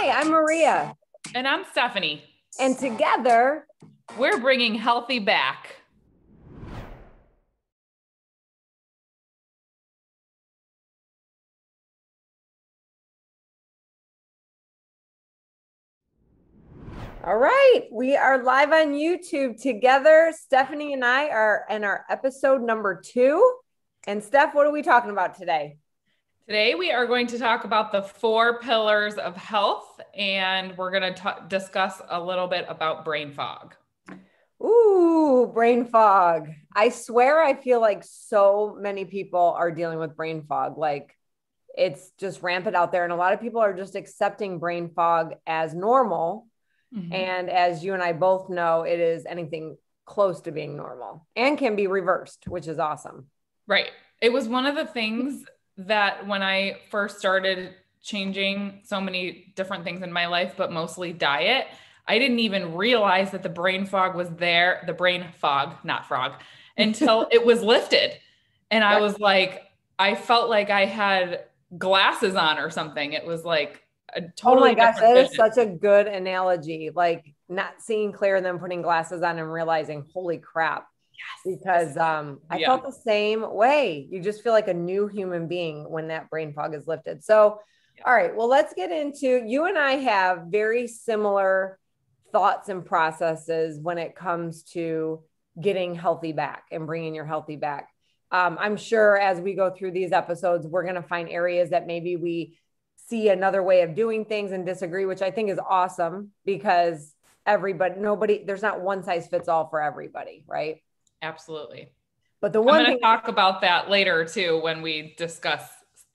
Hi, I'm Maria. And I'm Stephanie. And together, we're bringing healthy back. All right, we are live on YouTube together. Stephanie and I are in our episode number 2. And Steph, what are we talking about today? Today, we are going to talk about the 4 pillars of health, and we're going to discuss a little bit about brain fog. Ooh, brain fog. I swear I feel like so many people are dealing with brain fog. Like it's just rampant out there. And a lot of people are just accepting brain fog as normal. Mm-hmm. And as you and I both know, it is anything close to being normal and can be reversed, which is awesome. Right. It was one of the things that when I first started changing so many different things in my life, but mostly diet, I didn't even realize that the brain fog was there, the brain fog, not frog, until it was lifted. And I was like, I felt like I had glasses on or something. It was like a totally oh my gosh, that is such a good analogy. Like not seeing clear and then putting glasses on and realizing, holy crap. Yes. Because I felt the same way. You just feel like a new human being when that brain fog is lifted. So, all right, well, let's get into, you and I have very similar thoughts and processes when it comes to getting healthy back and bringing your healthy back. I'm sure as we go through these episodes, we're going to find areas that maybe we see another way of doing things and disagree, which I think is awesome because there's not one size fits all for everybody, right? Absolutely. But the one I'm going to talk about that later too, when we discuss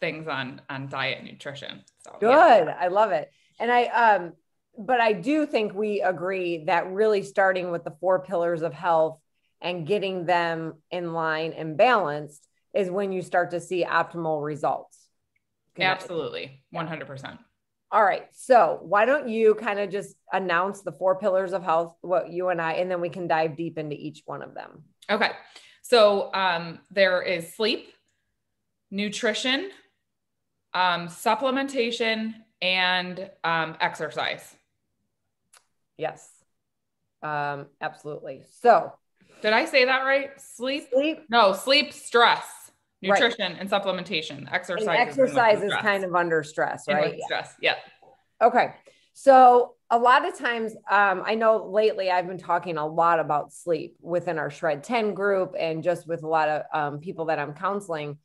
things on diet and nutrition. So good. Yeah. I love it. And but I do think we agree that really starting with the 4 pillars of health and getting them in line and balanced is when you start to see optimal results. Absolutely. 100%. All right. So why don't you kind of just announce the 4 pillars of health, what you and I, and then we can dive deep into each one of them. Okay. So there is sleep, nutrition, supplementation, and exercise. Yes. Absolutely. So did I say that right? Sleep? No, sleep, stress, nutrition, right, and supplementation. Exercise is kind of under stress, right? Stress. Yeah. Okay. So a lot of times, I know lately I've been talking a lot about sleep within our Shred 10 group and just with a lot of people that I'm counseling.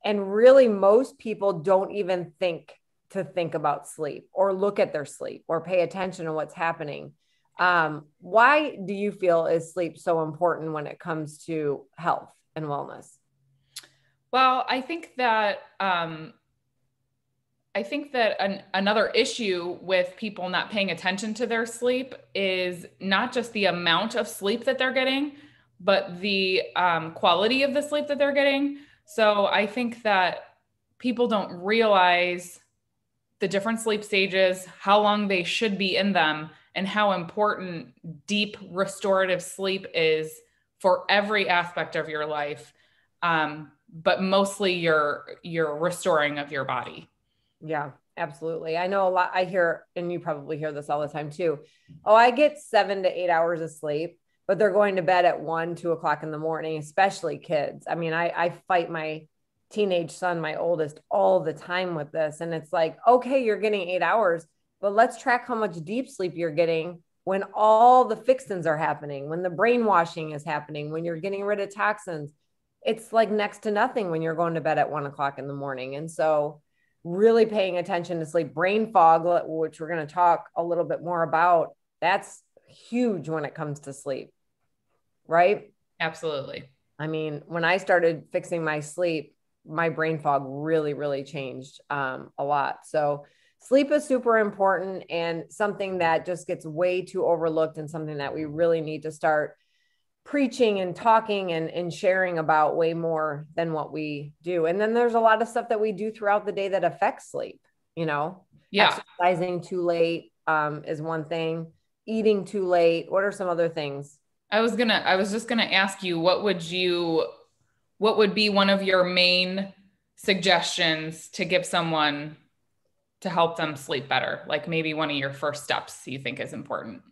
And really most people don't even think about sleep or look at their sleep or pay attention to what's happening. Why do you feel is sleep so important when it comes to health and wellness? Well, I think that another issue with people not paying attention to their sleep is not just the amount of sleep that they're getting, but the quality of the sleep that they're getting. So I think that people don't realize the different sleep stages, how long they should be in them, and how important deep restorative sleep is for every aspect of your life, but mostly your restoring of your body. Yeah, absolutely. I know a lot. I hear, and you probably hear this all the time too. Oh, I get 7 to 8 hours of sleep, but they're going to bed at 1, 2 o'clock in the morning, especially kids. I mean, I fight my teenage son, my oldest, all the time with this. And it's like, okay, you're getting 8 hours, but let's track how much deep sleep you're getting when all the fixins are happening, when the brainwashing is happening, when you're getting rid of toxins. It's like next to nothing when you're going to bed at 1 o'clock in the morning. And so really paying attention to sleep, brain fog, which we're going to talk a little bit more about, that's huge when it comes to sleep, right? Absolutely. I mean, when I started fixing my sleep, my brain fog really, really changed a lot. So sleep is super important and something that just gets way too overlooked and something that we really need to start preaching and talking and sharing about way more than what we do. And then there's a lot of stuff that we do throughout the day that affects sleep, exercising too late is one thing, eating too late. What are some other things? I was just going to ask you, what would be one of your main suggestions to give someone to help them sleep better? Like maybe one of your first steps you think is important?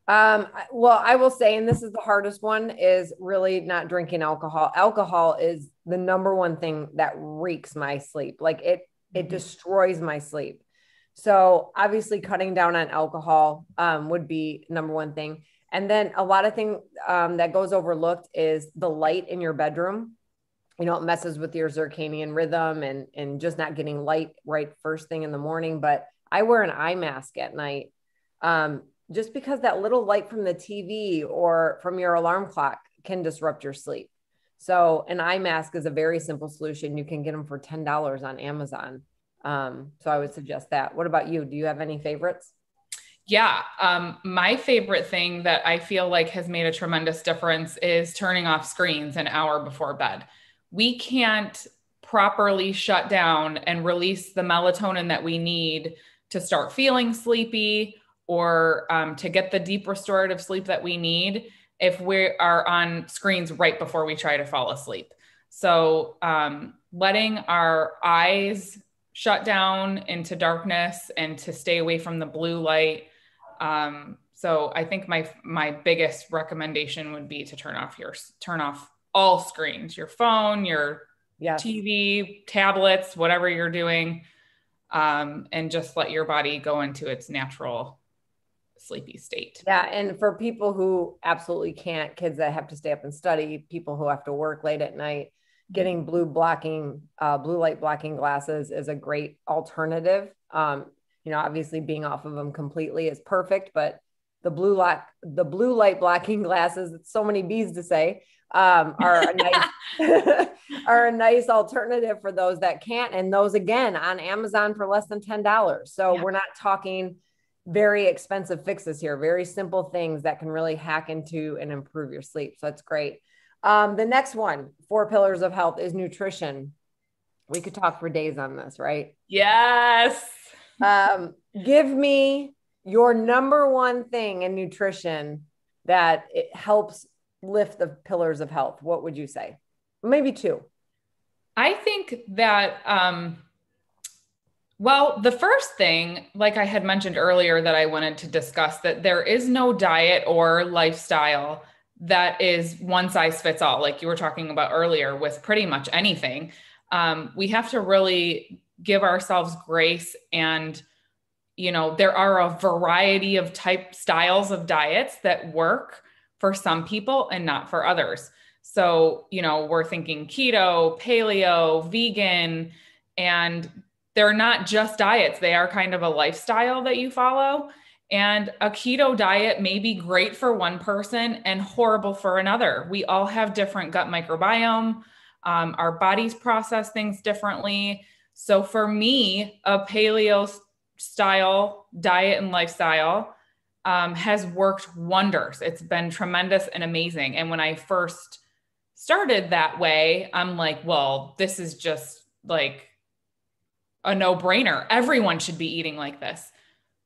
Well, I will say, and this is the hardest one, is really not drinking alcohol. Alcohol is the number one thing that wreaks my sleep. Like it destroys my sleep. So obviously cutting down on alcohol would be number one thing. And then a lot of thing that goes overlooked is the light in your bedroom. You know, it messes with your circadian rhythm and just not getting light right first thing in the morning. But I wear an eye mask at night. Just because that little light from the TV or from your alarm clock can disrupt your sleep. So an eye mask is a very simple solution. You can get them for $10 on Amazon. So I would suggest that. What about you? Do you have any favorites? Yeah. My favorite thing that I feel like has made a tremendous difference is turning off screens an hour before bed. We can't properly shut down and release the melatonin that we need to start feeling sleepy or to get the deep restorative sleep that we need if we are on screens right before we try to fall asleep. So letting our eyes shut down into darkness and to stay away from the blue light. So I think my biggest recommendation would be to turn off all screens, your phone, your Yes. TV, tablets, whatever you're doing, and just let your body go into its natural sleepy state. Yeah. And for people who absolutely can't, kids that have to stay up and study, people who have to work late at night, getting blue light blocking glasses is a great alternative. You know, obviously being off of them completely is perfect, but the blue light blocking glasses, so many B's to say, are a nice, are a nice alternative for those that can't. And those again on Amazon for less than $10. So we're not talking very expensive fixes here, very simple things that can really hack into and improve your sleep. So that's great. The next one, 4 pillars of health, is nutrition. We could talk for days on this, right? Yes. Give me your number one thing in nutrition that it helps lift the pillars of health. What would you say? Maybe 2. I think that, well, the first thing, like I had mentioned earlier, that I wanted to discuss, that there is no diet or lifestyle that is one size fits all, like you were talking about earlier with pretty much anything. We have to really give ourselves grace. And, you know, there are a variety of styles of diets that work for some people and not for others. So, you know, we're thinking keto, paleo, vegan, and they're not just diets. They are kind of a lifestyle that you follow. And a keto diet may be great for one person and horrible for another. We all have different gut microbiome. Our bodies process things differently. So for me, a paleo style diet and lifestyle has worked wonders. It's been tremendous and amazing. And when I first started that way, I'm like, well, this is just like a no-brainer. Everyone should be eating like this.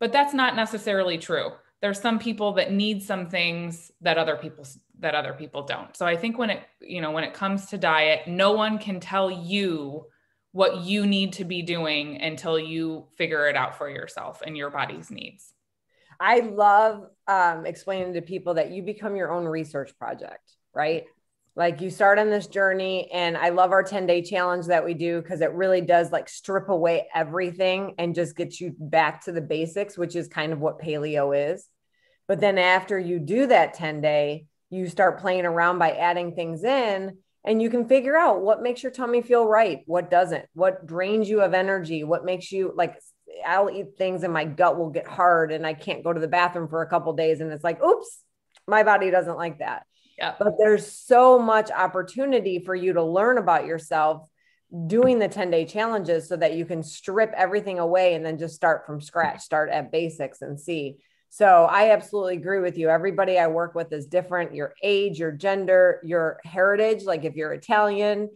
But that's not necessarily true. There's some people that need some things that other people don't. So I think when it comes to diet, no one can tell you what you need to be doing until you figure it out for yourself and your body's needs. I love explaining to people that you become your own research project, right? Like you start on this journey, and I love our 10-day challenge that we do because it really does like strip away everything and just get you back to the basics, which is kind of what paleo is. But then after you do that 10-day, you start playing around by adding things in, and you can figure out what makes your tummy feel right, what doesn't, what drains you of energy, what makes you like, I'll eat things and my gut will get hard and I can't go to the bathroom for a couple of days. And it's like, oops, my body doesn't like that. Yeah. But there's so much opportunity for you to learn about yourself doing the 10-day challenges so that you can strip everything away and then just start from scratch, start at basics and see. So I absolutely agree with you. Everybody I work with is different. Your age, your gender, your heritage, like if you're Italian,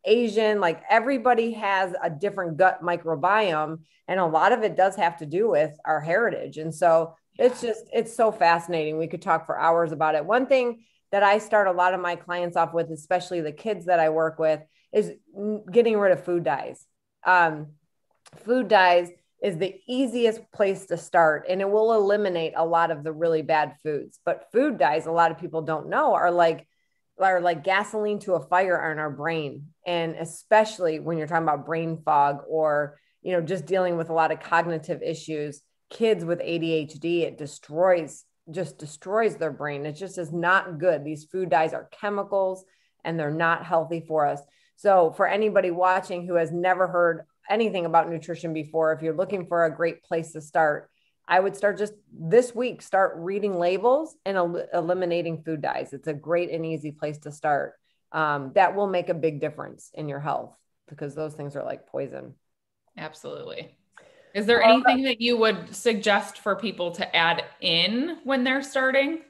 Asian, like everybody has a different gut microbiome. And a lot of it does have to do with our heritage. And so it's so fascinating. We could talk for hours about it. One thing that I start a lot of my clients off with, especially the kids that I work with, is getting rid of food dyes. Food dyes is the easiest place to start, and it will eliminate a lot of the really bad foods. But food dyes, a lot of people don't know, are like gasoline to a fire in our brain. And especially when you're talking about brain fog, or, just dealing with a lot of cognitive issues, kids with ADHD, it just destroys their brain. It just is not good. These food dyes are chemicals and they're not healthy for us. So for anybody watching who has never heard anything about nutrition before, if you're looking for a great place to start, I would start just this week, start reading labels and eliminating food dyes. It's a great and easy place to start. That will make a big difference in your health, because those things are like poison. Absolutely. Is there anything that you would suggest for people to add in when they're starting?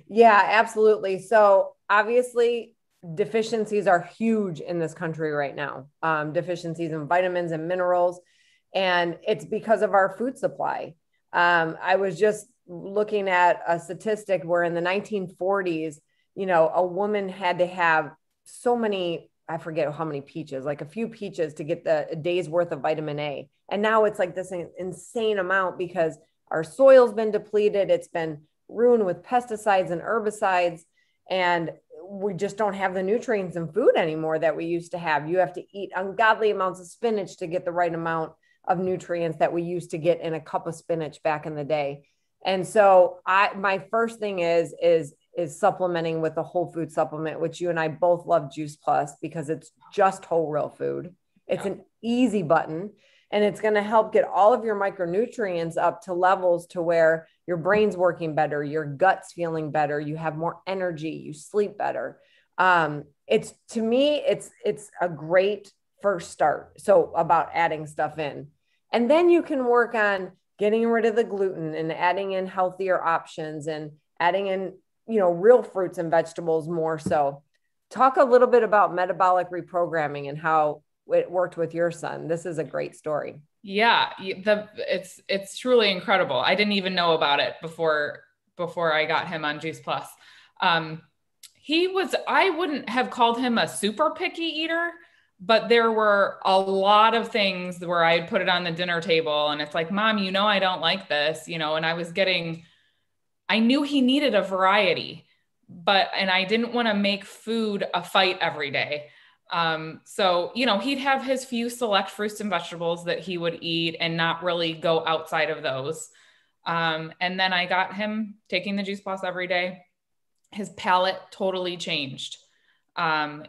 Yeah, absolutely. So obviously, deficiencies are huge in this country right now. Deficiencies in vitamins and minerals, and it's because of our food supply. I was just looking at a statistic where in the 1940s, a woman had to have so many, I forget how many peaches, like a few peaches to get a day's worth of vitamin A. And now it's like this insane amount because our soil's been depleted. It's been ruined with pesticides and herbicides. And we just don't have the nutrients in food anymore that we used to have. You have to eat ungodly amounts of spinach to get the right amount of nutrients that we used to get in a cup of spinach back in the day. And so my first thing is supplementing with a whole food supplement, which you and I both love, Juice Plus, because it's just whole real food. It's an easy button, and it's going to help get all of your micronutrients up to levels to where your brain's working better, your gut's feeling better, you have more energy, you sleep better. To me, it's a great first start. So about adding stuff in, and then you can work on getting rid of the gluten and adding in healthier options and adding in, real fruits and vegetables more so. Talk a little bit about metabolic reprogramming and how it worked with your son. This is a great story. Yeah, it's truly incredible. I didn't even know about it before I got him on Juice Plus. I wouldn't have called him a super picky eater, but there were a lot of things where I'd put it on the dinner table and it's like, Mom, I don't like this, and I knew he needed a variety, and I didn't want to make food a fight every day. So, he'd have his few select fruits and vegetables that he would eat and not really go outside of those. And then I got him taking the Juice Plus every day. His palate totally changed.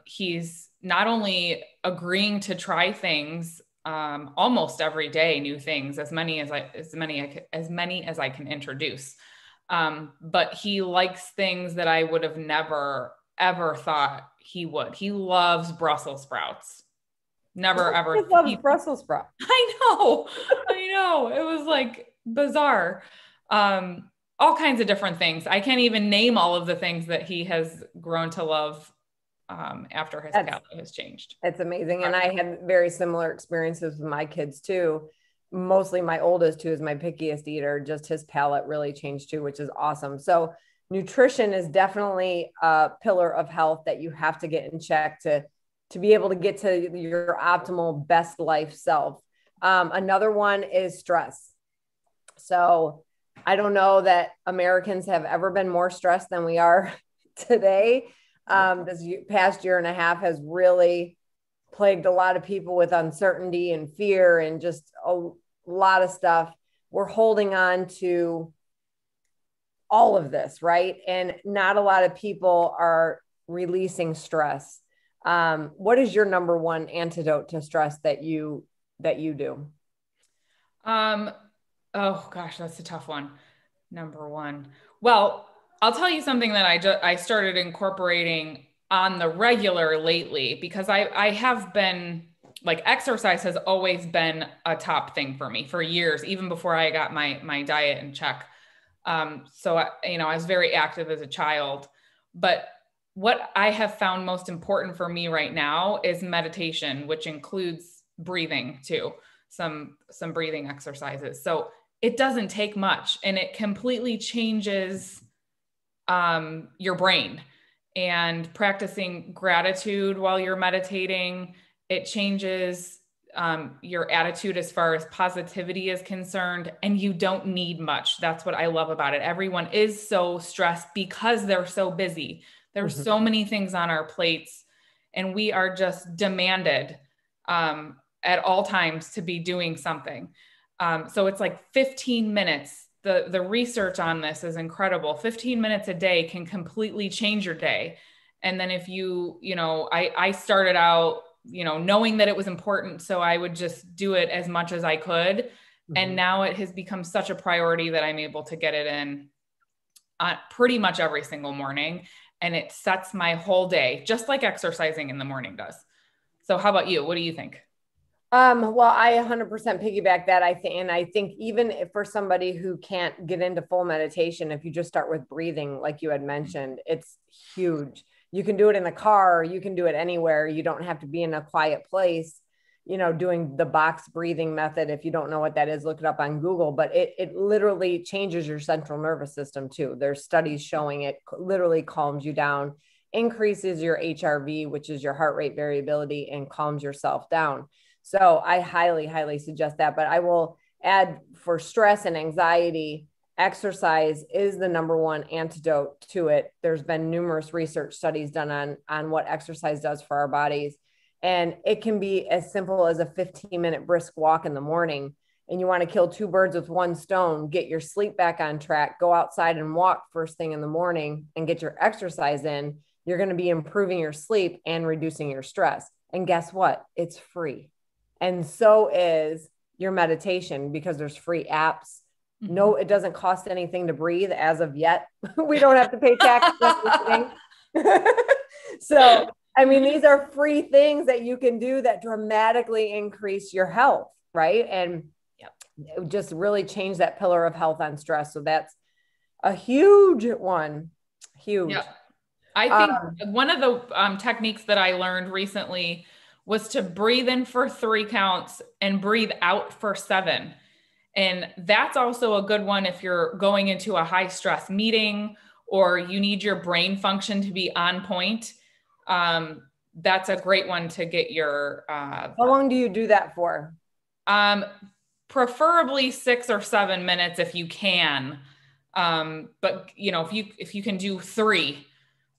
He's not only agreeing to try things, almost every day, new things, as many as I can introduce. But he likes things that I would have never, ever thought he would. He loves Brussels sprouts. Never, ever. He loves Brussels sprouts. I know. It was like bizarre. All kinds of different things. I can't even name all of the things that he has grown to love after his palate has changed. It's amazing. And I had very similar experiences with my kids too. Mostly my oldest, who is my pickiest eater, just his palate really changed too, which is awesome. So nutrition is definitely a pillar of health that you have to get in check to be able to get to your optimal best life self. Another one is stress. So I don't know that Americans have ever been more stressed than we are today. This past year and a half has really plagued a lot of people with uncertainty and fear and just a lot of stuff. We're holding on to all of this, right? And not a lot of people are releasing stress. What is your number one antidote to stress that you do? Oh gosh, that's a tough one. Number one. Well, I'll tell you something that I started incorporating on the regular lately, because I have been like, exercise has always been a top thing for me for years, even before I got my diet in check. So I was very active as a child, but what I have found most important for me right now is meditation, which includes breathing too, some breathing exercises. So it doesn't take much, and it completely changes your brain. And practicing gratitude while you're meditating, it changes your attitude as far as positivity is concerned, and you don't need much. That's what I love about it. Everyone is so stressed because they're so busy. There's so many things on our plates, and we are just demanded at all times to be doing something. So it's like 15 minutes. The research on this is incredible. 15 minutes a day can completely change your day. And then if I started out, knowing that it was important. So I would just do it as much as I could. Mm-hmm. And now it has become such a priority that I'm able to get it in pretty much every single morning. And it sets my whole day, just like exercising in the morning does. So how about you? What do you think? Well, I 100% piggyback that. I think even if for somebody who can't get into full meditation, if you just start with breathing, like you had mentioned, it's huge. You can do it in the car, you can do it anywhere. You don't have to be in a quiet place, doing the box breathing method. If you don't know what that is, look it up on Google, but it literally changes your central nervous system too. There's studies showing it literally calms you down, increases your HRV, which is your heart rate variability, and calms yourself down. So I highly, highly suggest that. But I will add, for stress and anxiety, exercise is the number one antidote to it. There's been numerous research studies done on what exercise does for our bodies. And it can be as simple as a 15-minute brisk walk in the morning. And you want to kill two birds with one stone, get your sleep back on track, go outside and walk first thing in the morning and get your exercise in. You're going to be improving your sleep and reducing your stress. And guess what? It's free. And so is your meditation, because there's free apps. No, it doesn't cost anything to breathe as of yet. We don't have to pay tax for anything. So, I mean, these are free things that you can do that dramatically increase your health, right? And just really change that pillar of health on stress. So that's a huge one. Huge. Yeah. I think one of the techniques that I learned recently was to breathe in for 3 counts and breathe out for 7. And that's also a good one if you're going into a high stress meeting or you need your brain function to be on point. That's a great one to get your... How long do you do that for? Preferably 6 or 7 minutes if you can. But if you can do 3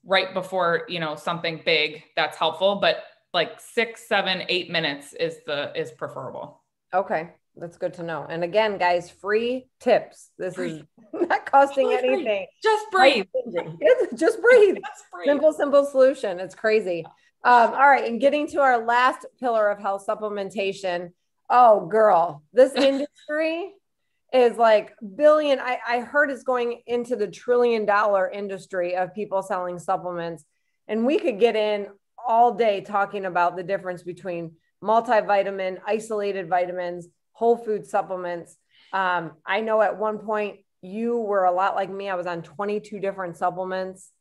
right before, something big, that's helpful. But like 6, 7, 8 minutes is preferable. Okay. That's good to know. And again, guys, free tips. This is not costing anything. Just breathe. Just breathe. Simple solution. It's crazy. All right. And getting to our last pillar of health, supplementation. Oh, girl, this industry is like billion. I heard it's going into the $1 trillion industry of people selling supplements. And we could get in all day talking about the difference between multivitamin, isolated vitamins, whole food supplements. I know at one point you were a lot like me. I was on 22 different supplements,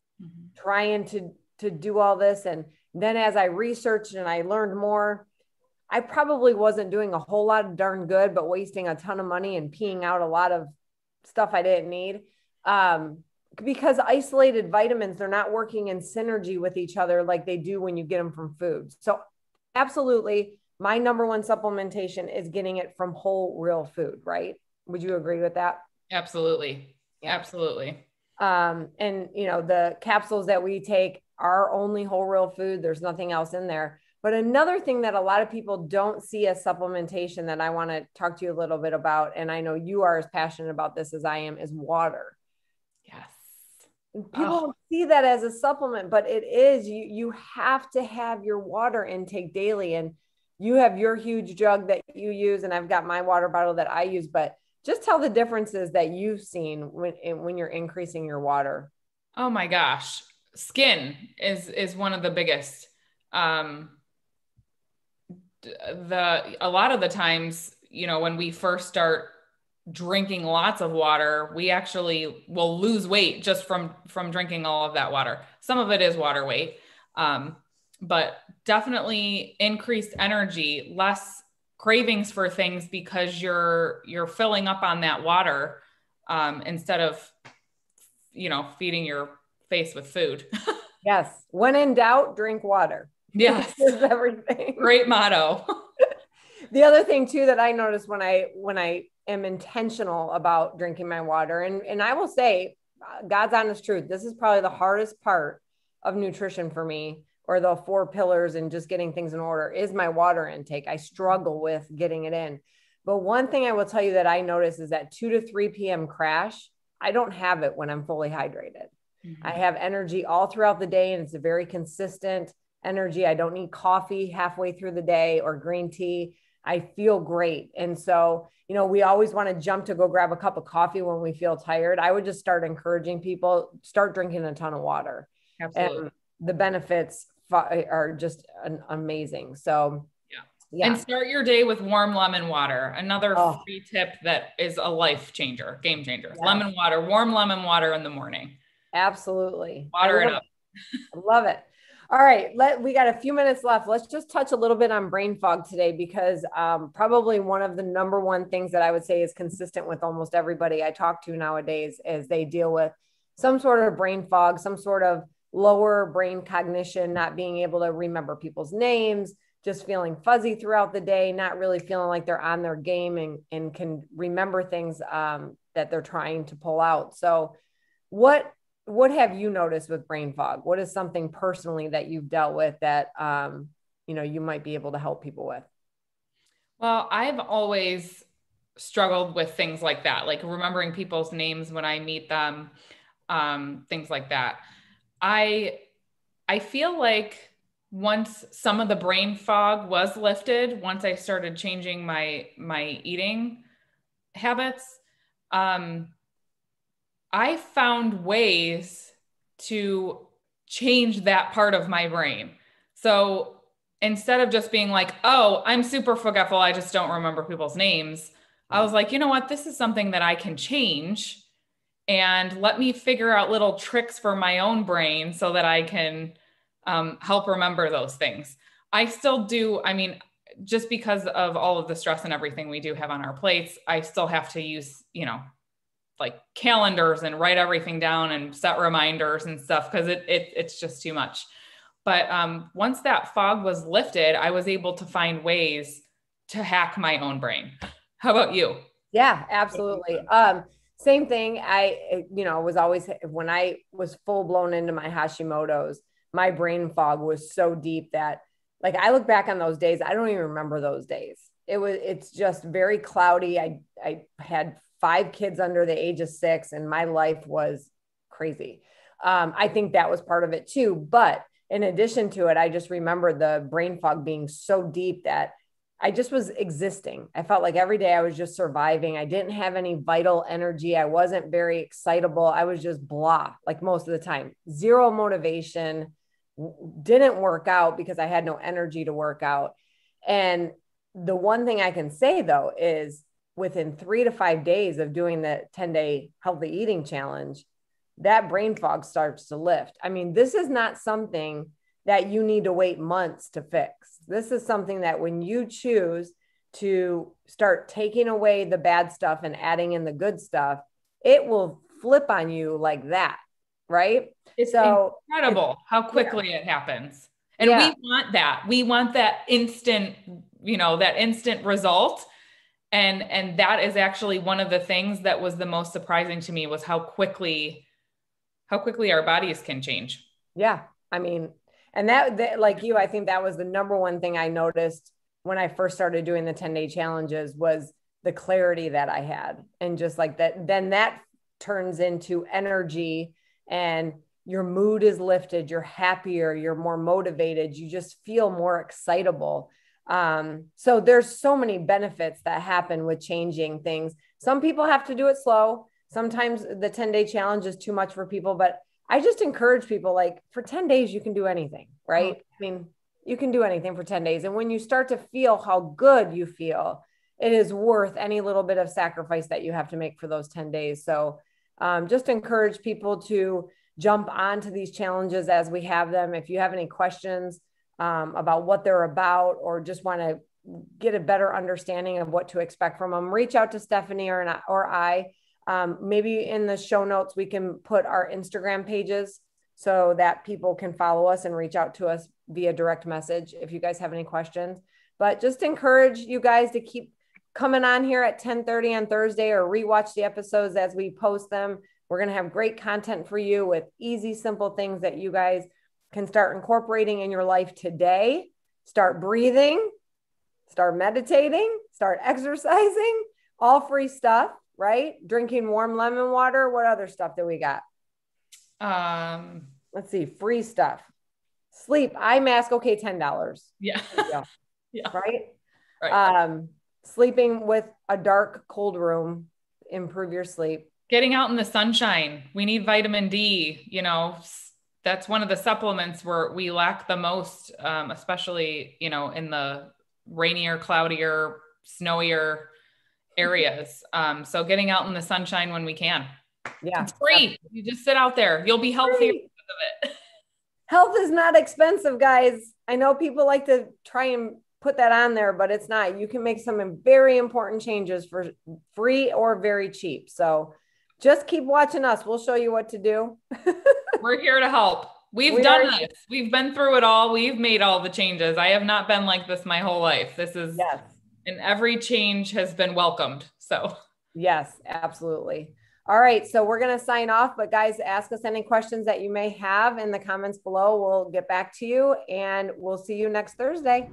trying to do all this. And then as I researched and I learned more, I probably wasn't doing a whole lot of darn good, but wasting a ton of money and peeing out a lot of stuff I didn't need. Because isolated vitamins, they're not working in synergy with each other like they do when you get them from food. So absolutely, my number one supplementation is getting it from whole, real food, right? Would you agree with that? Absolutely. Absolutely. And the capsules that we take are only whole, real food. There's nothing else in there. But another thing that a lot of people don't see as supplementation that I want to talk to you a little bit about, and I know you are as passionate about this as I am, is water. Yes. People don't see that as a supplement, but it is. You have to have your water intake daily. And you have your huge jug that you use, and I've got my water bottle that I use, but just tell the differences that you've seen when you're increasing your water. Oh my gosh. Skin is one of the biggest. A lot of the times, when we first start drinking lots of water, we actually will lose weight just from drinking all of that water. Some of it is water weight. But definitely increased energy, less cravings for things because you're filling up on that water instead of, feeding your face with food. Yes. When in doubt, drink water. Yes. Is everything. Great motto. The other thing too that I notice when I am intentional about drinking my water, and I will say, God's honest truth, this is probably the hardest part of nutrition for me, or the 4 pillars and just getting things in order, is my water intake. I struggle with getting it in. But one thing I will tell you that I notice is that 2 to 3 p.m. crash, I don't have it when I'm fully hydrated. Mm-hmm. I have energy all throughout the day, and it's a very consistent energy. I don't need coffee halfway through the day or green tea. I feel great. And so, we always want to jump to go grab a cup of coffee when we feel tired. I would just start encouraging people, start drinking a ton of water. Absolutely. And the benefits are just amazing. So, yeah. And start your day with warm lemon water. Another free tip that is a life changer, game changer. Yes. Lemon water, warm lemon water in the morning. Absolutely. Water it up. I love it. All right. We got a few minutes left. Let's just touch a little bit on brain fog today, because probably one of the number one things that I would say is consistent with almost everybody I talk to nowadays is they deal with some sort of brain fog, some sort of lower brain cognition, not being able to remember people's names, just feeling fuzzy throughout the day, not really feeling like they're on their game and can remember things that they're trying to pull out. So what have you noticed with brain fog? What is something personally that you've dealt with that, you might be able to help people with? Well, I've always struggled with things like that, like remembering people's names when I meet them, things like that. I feel like once some of the brain fog was lifted, once I started changing my eating habits, I found ways to change that part of my brain. So instead of just being like, oh, I'm super forgetful, I just don't remember people's names, I was like, you know what, this is something that I can change, and let me figure out little tricks for my own brain so that I can help remember those things. I still do. I mean, just because of all of the stress and everything we do have on our plates, I still have to use, like calendars and write everything down and set reminders and stuff, because it's just too much. But once that fog was lifted, I was able to find ways to hack my own brain. How about you? Yeah, absolutely. Same thing. I was always, when I was full blown into my Hashimoto's, my brain fog was so deep that, like, I look back on those days, I don't even remember those days. It's just very cloudy. I had 5 kids under the age of 6, and my life was crazy. I think that was part of it too. But in addition to it, I just remember the brain fog being so deep that I just was existing. I felt like every day I was just surviving. I didn't have any vital energy. I wasn't very excitable. I was just blah, like most of the time. Zero motivation, didn't work out because I had no energy to work out. And the one thing I can say though is, within 3 to 5 days of doing the 10-day healthy eating challenge, that brain fog starts to lift. I mean, this is not something that you need to wait months to fix. This is something that when you choose to start taking away the bad stuff and adding in the good stuff, it will flip on you like that. Right. It's incredible how quickly it happens. And we want that. We want that instant, that instant result. And that is actually one of the things that was the most surprising to me, was how quickly our bodies can change. Yeah. I mean, and that like you, I think that was the number one thing I noticed when I first started doing the 10-day challenges, was the clarity that I had. And just like that, then that turns into energy, and your mood is lifted. You're happier, you're more motivated. You just feel more excitable. So there's so many benefits that happen with changing things. Some people have to do it slow. Sometimes the 10-day challenge is too much for people, but I just encourage people, like, for 10 days, you can do anything, right? I mean, you can do anything for 10 days. And when you start to feel how good you feel, it is worth any little bit of sacrifice that you have to make for those 10 days. So just encourage people to jump onto these challenges as we have them. If you have any questions about what they're about, or just want to get a better understanding of what to expect from them, reach out to Stephanie or I. Maybe in the show notes, we can put our Instagram pages so that people can follow us and reach out to us via direct message if you guys have any questions. But just encourage you guys to keep coming on here at 10:30 on Thursday or rewatch the episodes as we post them. We're going to have great content for you with easy, simple things that you guys can start incorporating in your life today. Start breathing, start meditating, start exercising, all free stuff, right? Drinking warm lemon water. What other stuff do we got? Let's see, free stuff. Sleep, eye mask, okay, $10. Yeah. Yeah. Right. Sleeping with a dark, cold room, improve your sleep. Getting out in the sunshine. We need vitamin D, you know, that's one of the supplements where we lack the most, especially, you know, in the rainier, cloudier, snowier areas. So getting out in the sunshine when we can. Yeah. It's free. You just sit out there. You'll be healthier because of it. Health is not expensive, guys. I know people like to try and put that on there, but it's not. You can make some very important changes for free or very cheap. So just keep watching us. We'll show you what to do. We're here to help. We've done this. We've been through it all. We've made all the changes. I have not been like this my whole life. This is, yes. And every change has been welcomed. So yes, absolutely. All right. So we're going to sign off, but guys, ask us any questions that you may have in the comments below. We'll get back to you and we'll see you next Thursday.